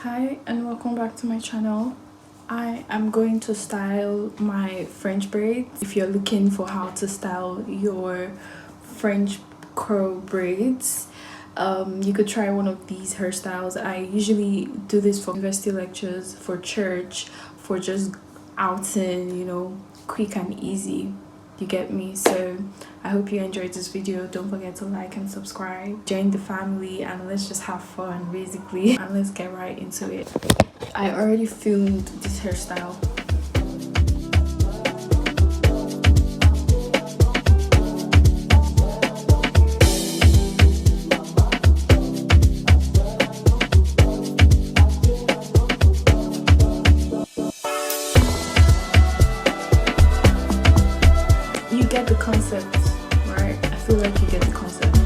Hi and welcome back to my channel. I am going to style my French braids. If you're looking for how to style your French curl braids, you could try one of these hairstyles. I usually do this for university lectures, for church, for just outing, quick and easy. You get me? So I hope you enjoyed this video. Don't forget to like and subscribe, join the family, and let's just have fun basically, and let's get right into it. I already filmed this hairstyle. You get the concept, right? I feel like you get the concept.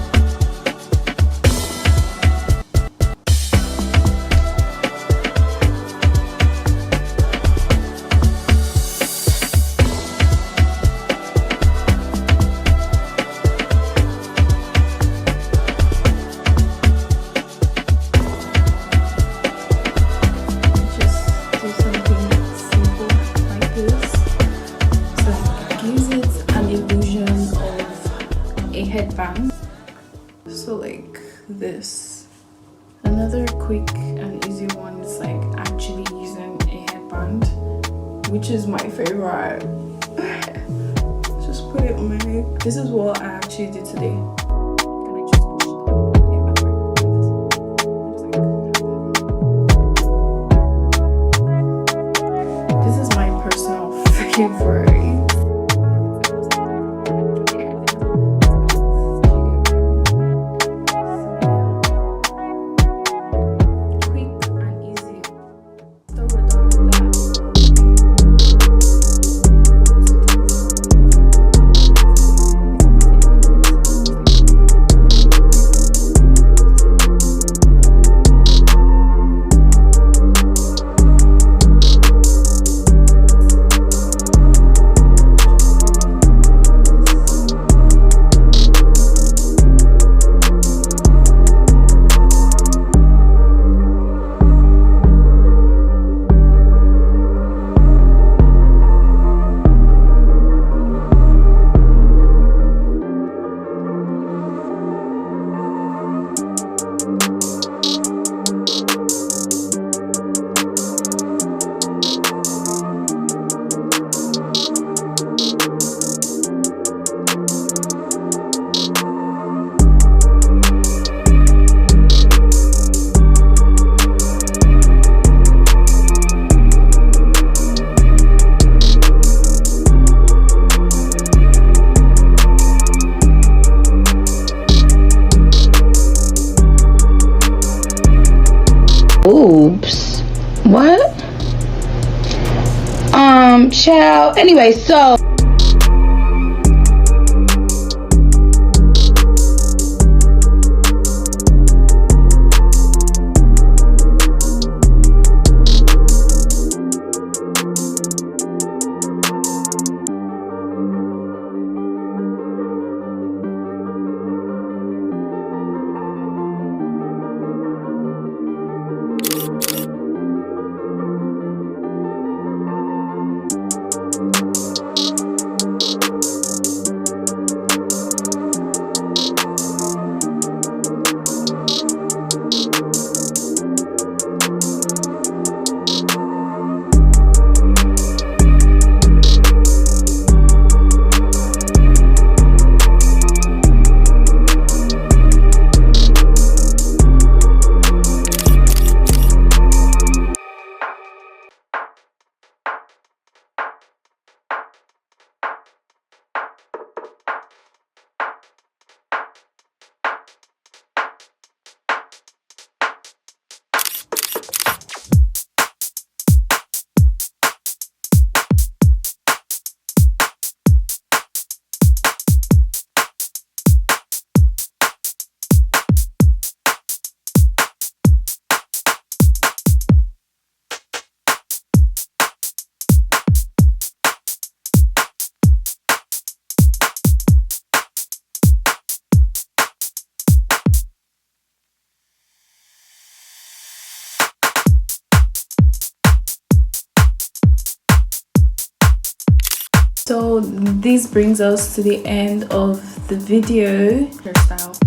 Just do something simple like this. So gives it an illusion of a headband. So like this. Another quick and easy one is like actually using a headband, which is my favorite. Just put it on my neck. This is what I actually did today. This is my personal favorite. Oops. What? Child. Anyway, so So this brings us to the end of the video. Hairstyle.